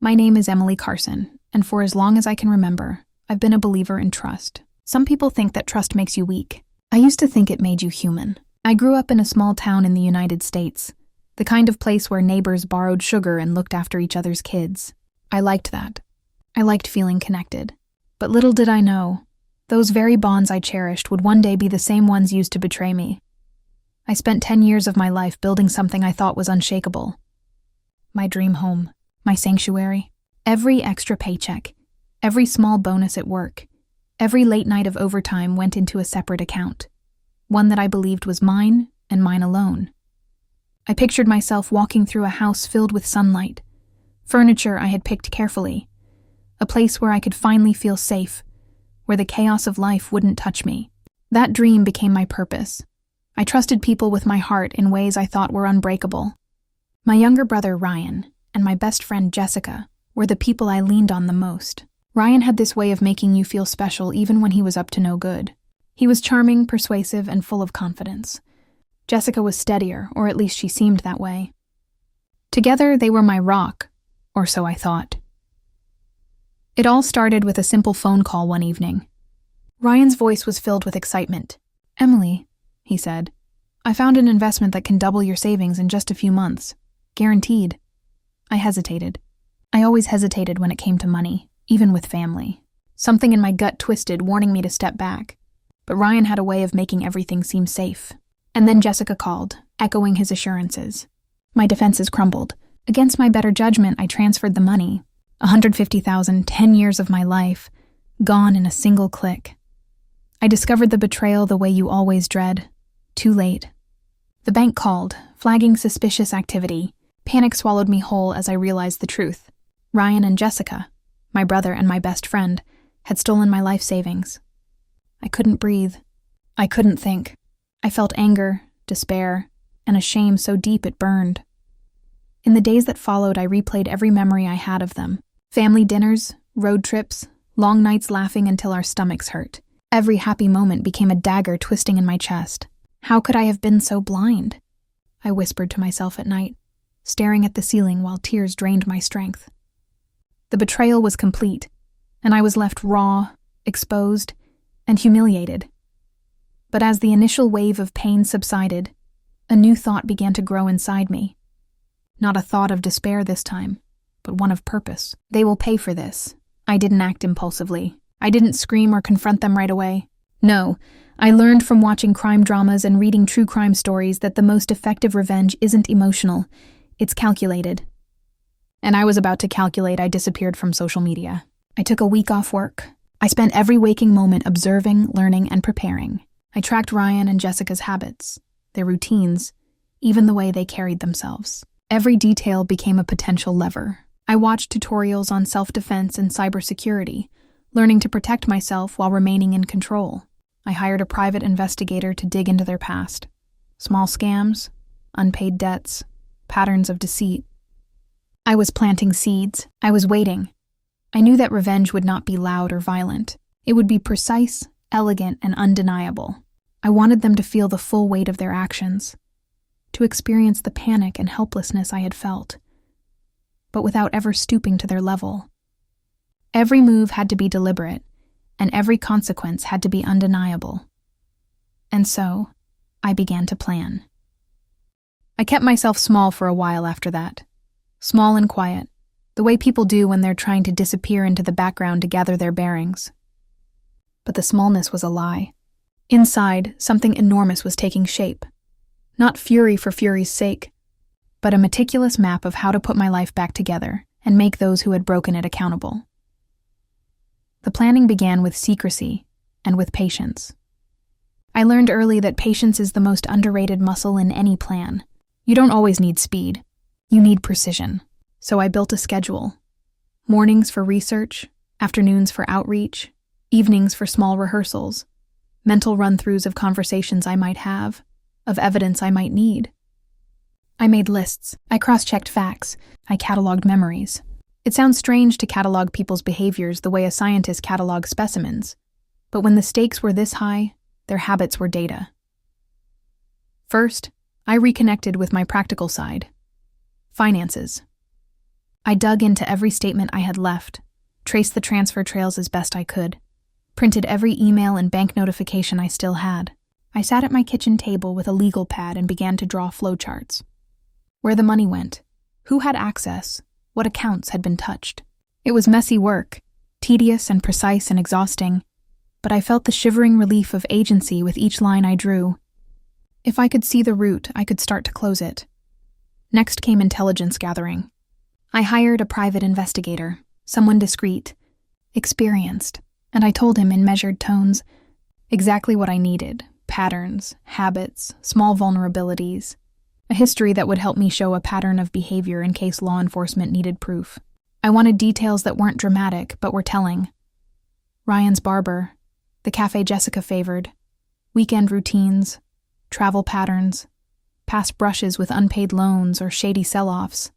My name is Emily Carson, and for as long as I can remember, I've been a believer in trust. Some people think that trust makes you weak. I used to think it made you human. I grew up in a small town in the United States, the kind of place where neighbors borrowed sugar and looked after each other's kids. I liked that. I liked feeling connected. But little did I know, those very bonds I cherished would one day be the same ones used to betray me. I spent 10 years of my life building something I thought was unshakable. My dream home, my sanctuary. Every extra paycheck, every small bonus at work, every late night of overtime went into a separate account, one that I believed was mine and mine alone. I pictured myself walking through a house filled with sunlight, furniture I had picked carefully, a place where I could finally feel safe, where the chaos of life wouldn't touch me. That dream became my purpose. I trusted people with my heart in ways I thought were unbreakable. My younger brother, Ryan, and my best friend, Jessica, were the people I leaned on the most. Ryan had this way of making you feel special even when he was up to no good. He was charming, persuasive, and full of confidence. Jessica was steadier, or at least she seemed that way. Together, they were my rock, or so I thought. It all started with a simple phone call one evening. Ryan's voice was filled with excitement. "Emily," he said, "I found an investment that can double your savings in just a few months. Guaranteed." I hesitated. I always hesitated when it came to money, even with family. Something in my gut twisted, warning me to step back. But Ryan had a way of making everything seem safe. And then Jessica called, echoing his assurances. My defenses crumbled. Against my better judgment, I transferred the money. $150,000, 10 years of my life, gone in a single click. I discovered the betrayal the way you always dread. Too late. The bank called, flagging suspicious activity. Panic swallowed me whole as I realized the truth. Ryan and Jessica, my brother and my best friend, had stolen my life savings. I couldn't breathe. I couldn't think. I felt anger, despair, and a shame so deep it burned. In the days that followed, I replayed every memory I had of them. Family dinners, road trips, long nights laughing until our stomachs hurt. Every happy moment became a dagger twisting in my chest. How could I have been so blind? I whispered to myself at night, staring at the ceiling while tears drained my strength. The betrayal was complete, and I was left raw, exposed, and humiliated. But as the initial wave of pain subsided, a new thought began to grow inside me. Not a thought of despair this time, but one of purpose. They will pay for this. I didn't act impulsively. I didn't scream or confront them right away. No, I learned from watching crime dramas and reading true crime stories that the most effective revenge isn't emotional, it's calculated. And I was about to calculate. I disappeared from social media. I took a week off work. I spent every waking moment observing, learning, and preparing. I tracked Ryan and Jessica's habits, their routines, even the way they carried themselves. Every detail became a potential lever. I watched tutorials on self-defense and cybersecurity, learning to protect myself while remaining in control. I hired a private investigator to dig into their past. Small scams, unpaid debts, patterns of deceit. I was planting seeds. I was waiting. I knew that revenge would not be loud or violent. It would be precise, elegant, and undeniable. I wanted them to feel the full weight of their actions, to experience the panic and helplessness I had felt, but without ever stooping to their level. Every move had to be deliberate, and every consequence had to be undeniable. And so, I began to plan. I kept myself small for a while after that. Small and quiet, the way people do when they're trying to disappear into the background to gather their bearings. But the smallness was a lie. Inside, something enormous was taking shape. Not fury for fury's sake, but a meticulous map of how to put my life back together and make those who had broken it accountable. The planning began with secrecy and with patience. I learned early that patience is the most underrated muscle in any plan. You don't always need speed. You need precision. So I built a schedule. Mornings for research, afternoons for outreach, evenings for small rehearsals, mental run-throughs of conversations I might have, of evidence I might need. I made lists. I cross-checked facts. I cataloged memories. It sounds strange to catalog people's behaviors the way a scientist catalogs specimens, but when the stakes were this high, their habits were data. First, I reconnected with my practical side. Finances. I dug into every statement I had left, traced the transfer trails as best I could, printed every email and bank notification I still had. I sat at my kitchen table with a legal pad and began to draw flowcharts. Where the money went, who had access, what accounts had been touched. It was messy work, tedious and precise and exhausting, but I felt the shivering relief of agency with each line I drew. If I could see the root, I could start to close it. Next came intelligence gathering. I hired a private investigator, someone discreet, experienced, and I told him in measured tones exactly what I needed: patterns, habits, small vulnerabilities, a history that would help me show a pattern of behavior in case law enforcement needed proof. I wanted details that weren't dramatic but were telling. Ryan's barber, the cafe Jessica favored, weekend routines, travel patterns, past brushes with unpaid loans or shady sell-offs.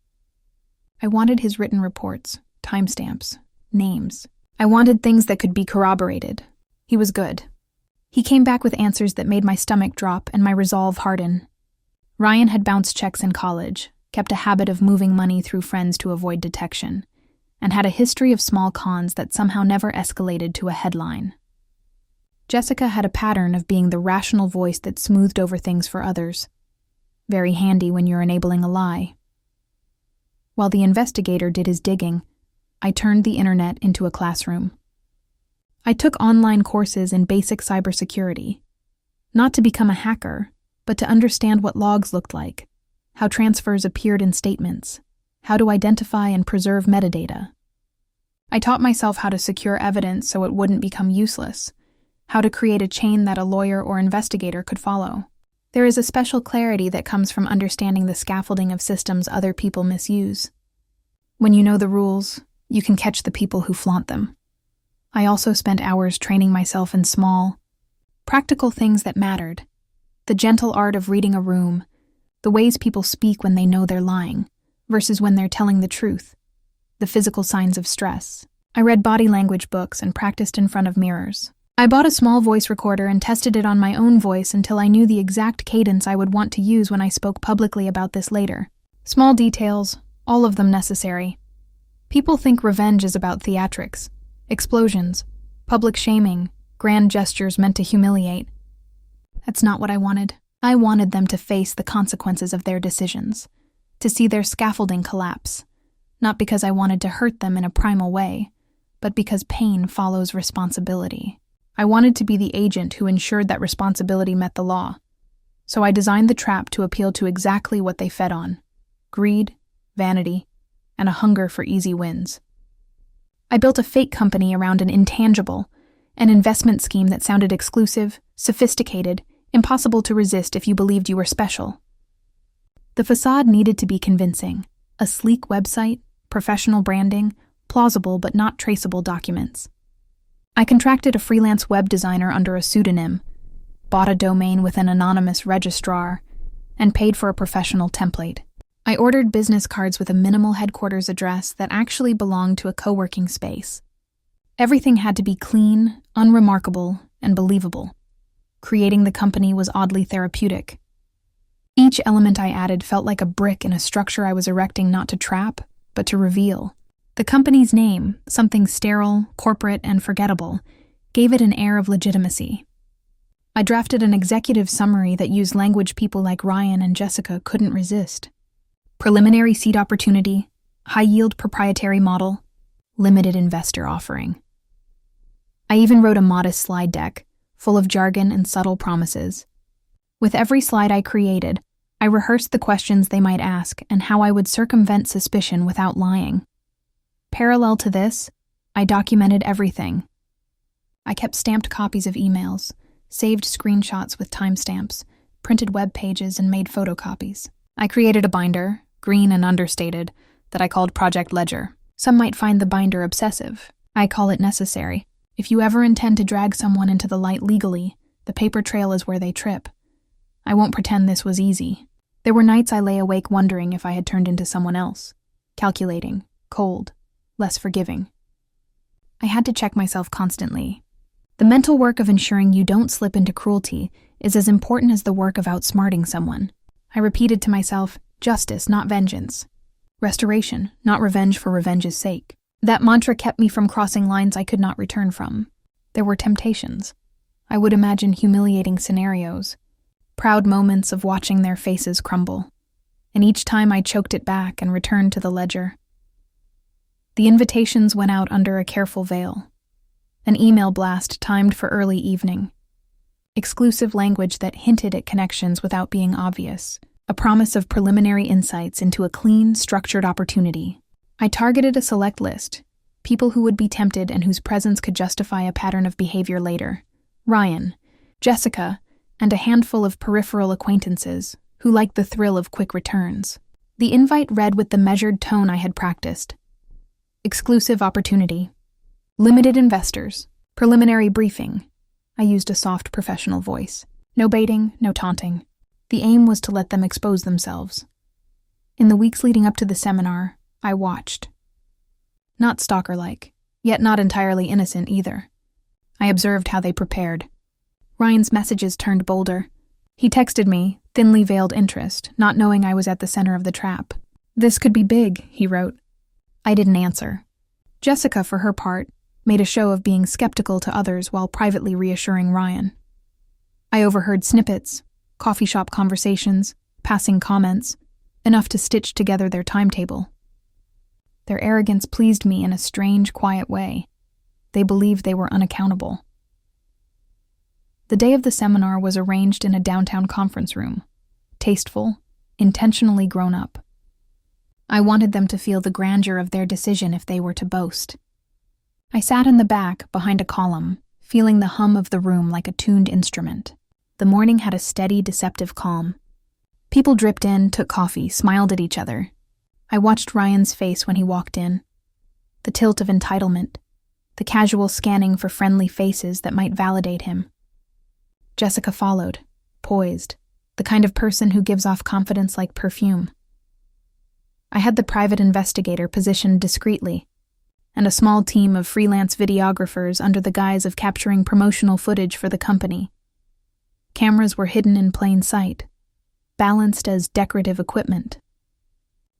I wanted his written reports, timestamps, names. I wanted things that could be corroborated. He was good. He came back with answers that made my stomach drop and my resolve harden. Ryan had bounced checks in college, kept a habit of moving money through friends to avoid detection, and had a history of small cons that somehow never escalated to a headline. Jessica had a pattern of being the rational voice that smoothed over things for others. Very handy when you're enabling a lie. While the investigator did his digging, I turned the internet into a classroom. I took online courses in basic cybersecurity, not to become a hacker, but to understand what logs looked like, how transfers appeared in statements, how to identify and preserve metadata. I taught myself how to secure evidence so it wouldn't become useless, how to create a chain that a lawyer or investigator could follow. There is a special clarity that comes from understanding the scaffolding of systems other people misuse. When you know the rules, you can catch the people who flaunt them. I also spent hours training myself in small, practical things that mattered. The gentle art of reading a room, the ways people speak when they know they're lying, versus when they're telling the truth, the physical signs of stress. I read body language books and practiced in front of mirrors. I bought a small voice recorder and tested it on my own voice until I knew the exact cadence I would want to use when I spoke publicly about this later. Small details, all of them necessary. People think revenge is about theatrics, explosions, public shaming, grand gestures meant to humiliate. That's not what I wanted. I wanted them to face the consequences of their decisions, to see their scaffolding collapse, not because I wanted to hurt them in a primal way, but because pain follows responsibility. I wanted to be the agent who ensured that responsibility met the law. So I designed the trap to appeal to exactly what they fed on: greed, vanity, and a hunger for easy wins. I built a fake company around an intangible, an investment scheme that sounded exclusive, sophisticated, impossible to resist if you believed you were special. The facade needed to be convincing: a sleek website, professional branding, plausible but not traceable documents. I contracted a freelance web designer under a pseudonym, bought a domain with an anonymous registrar, and paid for a professional template. I ordered business cards with a minimal headquarters address that actually belonged to a co-working space. Everything had to be clean, unremarkable, and believable. Creating the company was oddly therapeutic. Each element I added felt like a brick in a structure I was erecting not to trap, but to reveal. The company's name, something sterile, corporate, and forgettable, gave it an air of legitimacy. I drafted an executive summary that used language people like Ryan and Jessica couldn't resist. Preliminary seed opportunity, high-yield proprietary model, limited investor offering. I even wrote a modest slide deck, full of jargon and subtle promises. With every slide I created, I rehearsed the questions they might ask and how I would circumvent suspicion without lying. Parallel to this, I documented everything. I kept stamped copies of emails, saved screenshots with timestamps, printed web pages, and made photocopies. I created a binder, green and understated, that I called Project Ledger. Some might find the binder obsessive. I call it necessary. If you ever intend to drag someone into the light legally, the paper trail is where they trip. I won't pretend this was easy. There were nights I lay awake wondering if I had turned into someone else, calculating, cold, less forgiving. I had to check myself constantly. The mental work of ensuring you don't slip into cruelty is as important as the work of outsmarting someone. I repeated to myself, justice, not vengeance. Restoration, not revenge for revenge's sake. That mantra kept me from crossing lines I could not return from. There were temptations. I would imagine humiliating scenarios, proud moments of watching their faces crumble, and each time I choked it back and returned to the ledger. The invitations went out under a careful veil. An email blast timed for early evening. Exclusive language that hinted at connections without being obvious. A promise of preliminary insights into a clean, structured opportunity. I targeted a select list, people who would be tempted and whose presence could justify a pattern of behavior later. Ryan, Jessica, and a handful of peripheral acquaintances who liked the thrill of quick returns. The invite read with the measured tone I had practiced. Exclusive opportunity. Limited investors. Preliminary briefing. I used a soft professional voice. No baiting, no taunting. The aim was to let them expose themselves. In the weeks leading up to the seminar, I watched. Not stalker-like, yet not entirely innocent either. I observed how they prepared. Ryan's messages turned bolder. He texted me, thinly veiled interest, not knowing I was at the center of the trap. "This could be big," he wrote. I didn't answer. Jessica, for her part, made a show of being skeptical to others while privately reassuring Ryan. I overheard snippets, coffee shop conversations, passing comments, enough to stitch together their timetable. Their arrogance pleased me in a strange, quiet way. They believed they were unaccountable. The day of the seminar was arranged in a downtown conference room. Tasteful, intentionally grown up. I wanted them to feel the grandeur of their decision if they were to boast. I sat in the back, behind a column, feeling the hum of the room like a tuned instrument. The morning had a steady, deceptive calm. People dripped in, took coffee, smiled at each other. I watched Ryan's face when he walked in. The tilt of entitlement, the casual scanning for friendly faces that might validate him. Jessica followed, poised, the kind of person who gives off confidence like perfume. I had the private investigator positioned discreetly, and a small team of freelance videographers under the guise of capturing promotional footage for the company. Cameras were hidden in plain sight, balanced as decorative equipment.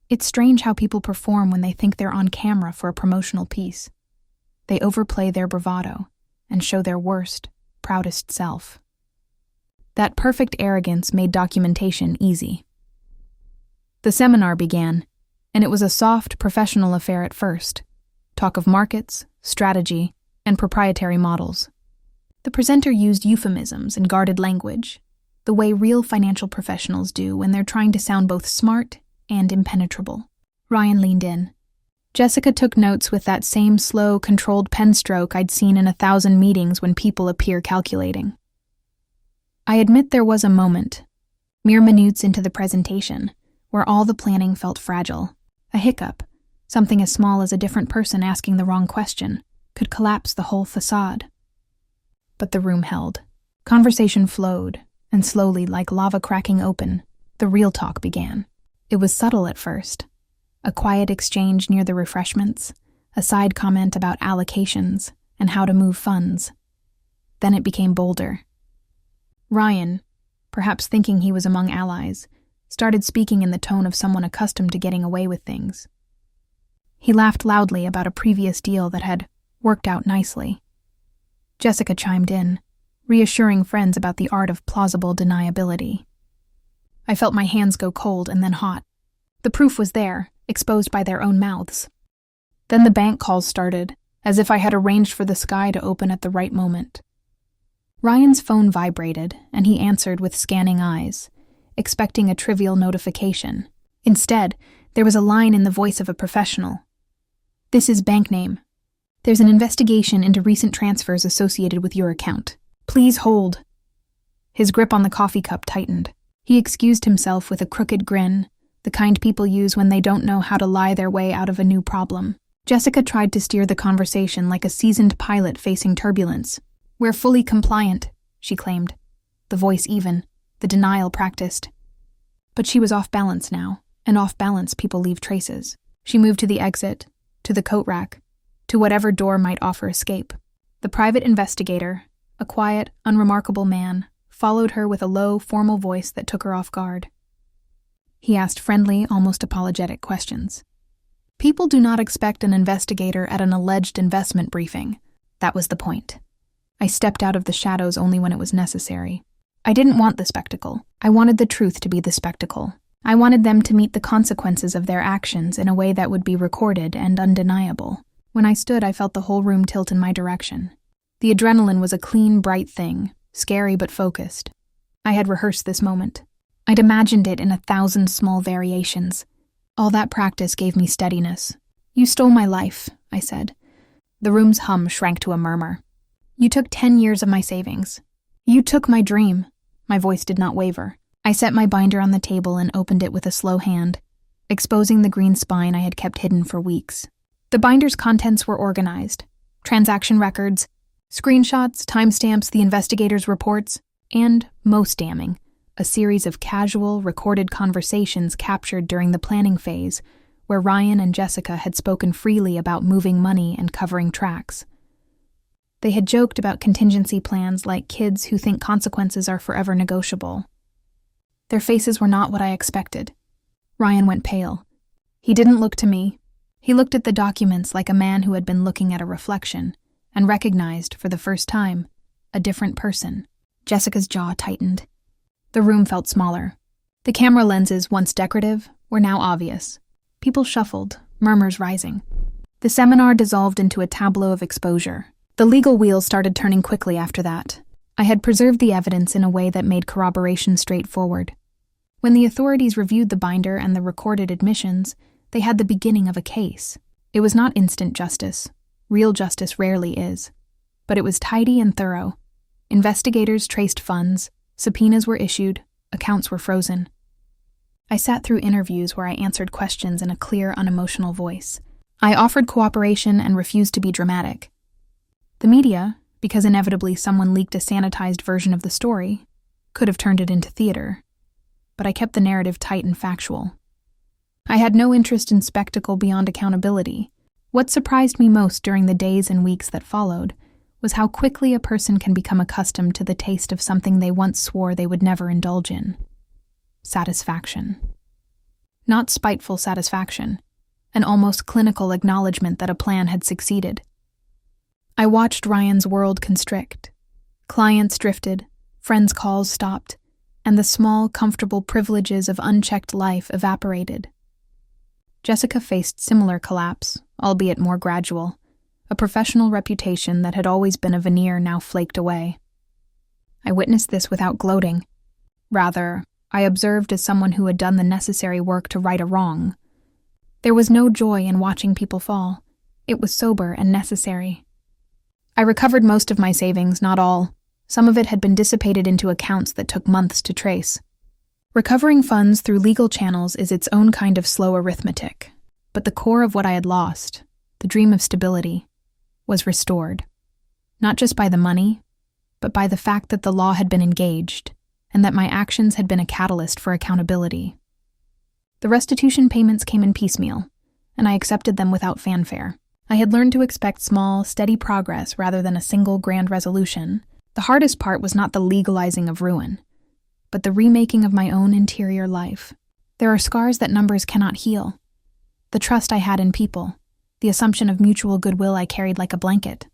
It's strange how people perform when they think they're on camera for a promotional piece. They overplay their bravado and show their worst, proudest self. That perfect arrogance made documentation easy. The seminar began, and it was a soft, professional affair at first. Talk of markets, strategy, and proprietary models. The presenter used euphemisms and guarded language, the way real financial professionals do when they're trying to sound both smart and impenetrable. Ryan leaned in. Jessica took notes with that same slow, controlled pen stroke I'd seen in 1,000 meetings when people appear calculating. I admit there was a moment, mere minutes into the presentation, where all the planning felt fragile. A hiccup, something as small as a different person asking the wrong question, could collapse the whole facade. But the room held. Conversation flowed, and slowly, like lava cracking open, the real talk began. It was subtle at first. A quiet exchange near the refreshments, a side comment about allocations and how to move funds. Then it became bolder. Ryan, perhaps thinking he was among allies, started speaking in the tone of someone accustomed to getting away with things. He laughed loudly about a previous deal that had worked out nicely. Jessica chimed in, reassuring friends about the art of plausible deniability. I felt my hands go cold and then hot. The proof was there, exposed by their own mouths. Then the bank calls started, as if I had arranged for the sky to open at the right moment. Ryan's phone vibrated, and he answered with scanning eyes, expecting a trivial notification. Instead, there was a line in the voice of a professional. "This is bank name. There's an investigation into recent transfers associated with your account. Please hold." His grip on the coffee cup tightened. He excused himself with a crooked grin, the kind people use when they don't know how to lie their way out of a new problem. Jessica tried to steer the conversation like a seasoned pilot facing turbulence. "We're fully compliant," she claimed, the voice even, the denial practiced. But she was off balance now, and off balance people leave traces. She moved to the exit, to the coat rack, to whatever door might offer escape. The private investigator, a quiet, unremarkable man, followed her with a low, formal voice that took her off guard. He asked friendly, almost apologetic questions. People do not expect an investigator at an alleged investment briefing. That was the point. I stepped out of the shadows only when it was necessary. I didn't want the spectacle. I wanted the truth to be the spectacle. I wanted them to meet the consequences of their actions in a way that would be recorded and undeniable. When I stood, I felt the whole room tilt in my direction. The adrenaline was a clean, bright thing, scary but focused. I had rehearsed this moment. I'd imagined it in 1,000 small variations. All that practice gave me steadiness. "You stole my life," I said. The room's hum shrank to a murmur. "You took 10 years of my savings. You took my dream." My voice did not waver. I set my binder on the table and opened it with a slow hand, exposing the green spine I had kept hidden for weeks. The binder's contents were organized: transaction records, screenshots, timestamps, the investigator's reports, and, most damning, a series of casual, recorded conversations captured during the planning phase, where Ryan and Jessica had spoken freely about moving money and covering tracks. They had joked about contingency plans like kids who think consequences are forever negotiable. Their faces were not what I expected. Ryan went pale. He didn't look to me. He looked at the documents like a man who had been looking at a reflection and recognized, for the first time, a different person. Jessica's jaw tightened. The room felt smaller. The camera lenses, once decorative, were now obvious. People shuffled, murmurs rising. The seminar dissolved into a tableau of exposure. The legal wheels started turning quickly after that. I had preserved the evidence in a way that made corroboration straightforward. When the authorities reviewed the binder and the recorded admissions, they had the beginning of a case. It was not instant justice. Real justice rarely is. But it was tidy and thorough. Investigators traced funds, subpoenas were issued, accounts were frozen. I sat through interviews where I answered questions in a clear, unemotional voice. I offered cooperation and refused to be dramatic. The media, because inevitably someone leaked a sanitized version of the story, could have turned it into theater. But I kept the narrative tight and factual. I had no interest in spectacle beyond accountability. What surprised me most during the days and weeks that followed was how quickly a person can become accustomed to the taste of something they once swore they would never indulge in. Satisfaction. Not spiteful satisfaction, an almost clinical acknowledgement that a plan had succeeded. I watched Ryan's world constrict. Clients drifted, friends' calls stopped, and the small, comfortable privileges of unchecked life evaporated. Jessica faced similar collapse, albeit more gradual. A professional reputation that had always been a veneer now flaked away. I witnessed this without gloating. Rather, I observed as someone who had done the necessary work to right a wrong. There was no joy in watching people fall. It was sober and necessary. I recovered most of my savings, not all. Some of it had been dissipated into accounts that took months to trace. Recovering funds through legal channels is its own kind of slow arithmetic, but the core of what I had lost, the dream of stability, was restored. Not just by the money, but by the fact that the law had been engaged, and that my actions had been a catalyst for accountability. The restitution payments came in piecemeal, and I accepted them without fanfare. I had learned to expect small, steady progress rather than a single grand resolution. The hardest part was not the legalizing of ruin, but the remaking of my own interior life. There are scars that numbers cannot heal. The trust I had in people, the assumption of mutual goodwill I carried like a blanket.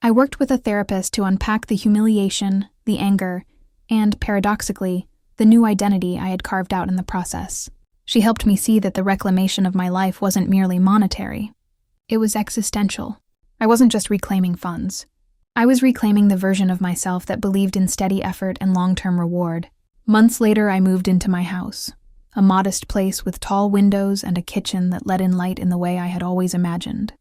I worked with a therapist to unpack the humiliation, the anger, and, paradoxically, the new identity I had carved out in the process. She helped me see that the reclamation of my life wasn't merely monetary. It was existential. I wasn't just reclaiming funds. I was reclaiming the version of myself that believed in steady effort and long-term reward. Months later, I moved into my house, a modest place with tall windows and a kitchen that let in light in the way I had always imagined.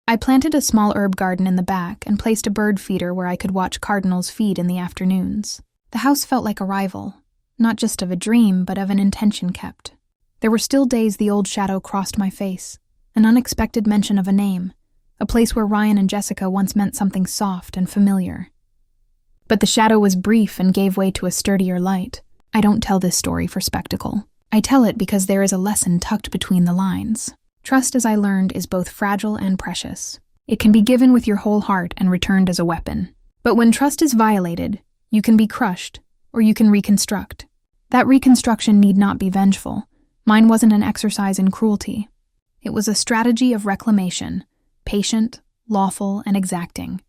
I planted a small herb garden in the back and placed a bird feeder where I could watch cardinals feed in the afternoons. The house felt like a rival, not just of a dream, but of an intention kept. There were still days the old shadow crossed my face, an unexpected mention of a name, a place where Ryan and Jessica once meant something soft and familiar. But the shadow was brief and gave way to a sturdier light. I don't tell this story for spectacle. I tell it because there is a lesson tucked between the lines. Trust, as I learned, is both fragile and precious. It can be given with your whole heart and returned as a weapon. But when trust is violated, you can be crushed, or you can reconstruct. That reconstruction need not be vengeful. Mine wasn't an exercise in cruelty. It was a strategy of reclamation, patient, lawful, and exacting.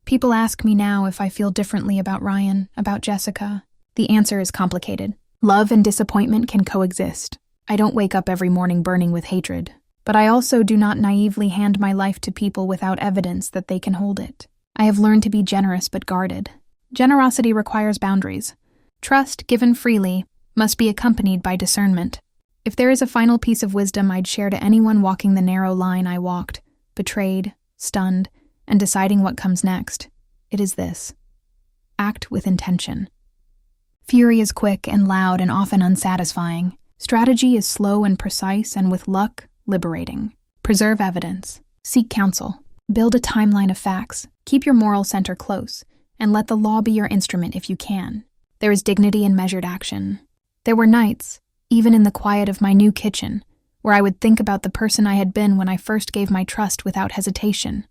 People ask me now if I feel differently about Ryan, about Jessica. The answer is complicated. Love and disappointment can coexist. I don't wake up every morning burning with hatred, but I also do not naively hand my life to people without evidence that they can hold it. I have learned to be generous but guarded. Generosity requires boundaries. Trust, given freely, must be accompanied by discernment. If there is a final piece of wisdom I'd share to anyone walking the narrow line I walked, betrayed, stunned, and deciding what comes next, it is this: act with intention. Fury is quick and loud and often unsatisfying. Strategy is slow and precise and, with luck, liberating. Preserve evidence. Seek counsel. Build a timeline of facts. Keep your moral center close, and let the law be your instrument if you can. There is dignity in measured action. There were nights, even in the quiet of my new kitchen, where I would think about the person I had been when I first gave my trust without hesitation.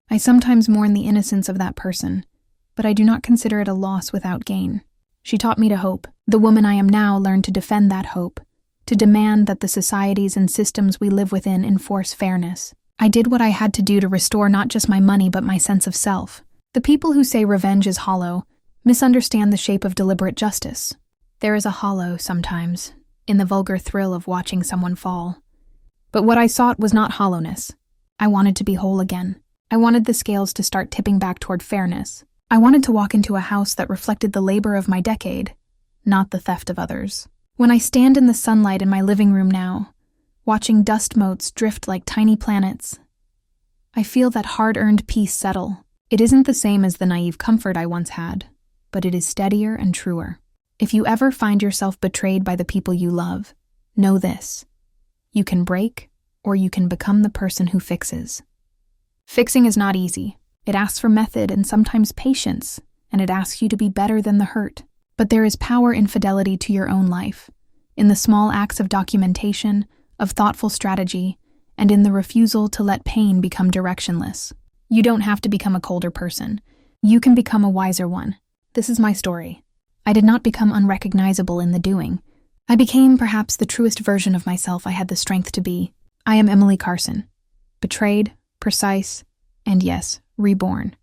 I sometimes mourn the innocence of that person, but I do not consider it a loss without gain. She taught me to hope. The woman I am now learned to defend that hope, to demand that the societies and systems we live within enforce fairness. I did what I had to do to restore not just my money but my sense of self. The people who say revenge is hollow misunderstand the shape of deliberate justice. There is a hollow, sometimes, in the vulgar thrill of watching someone fall. But what I sought was not hollowness. I wanted to be whole again. I wanted the scales to start tipping back toward fairness. I wanted to walk into a house that reflected the labor of my decade, not the theft of others. When I stand in the sunlight in my living room now, watching dust motes drift like tiny planets, I feel that hard-earned peace settle. It isn't the same as the naive comfort I once had, but it is steadier and truer. If you ever find yourself betrayed by the people you love, know this: you can break, or you can become the person who fixes. Fixing is not easy. It asks for method and sometimes patience, and it asks you to be better than the hurt. But there is power in fidelity to your own life, in the small acts of documentation, of thoughtful strategy, and in the refusal to let pain become directionless. You don't have to become a colder person. You can become a wiser one. This is my story. I did not become unrecognizable in the doing. I became perhaps the truest version of myself I had the strength to be. I am Emily Carson. Betrayed, precise, and yes, reborn.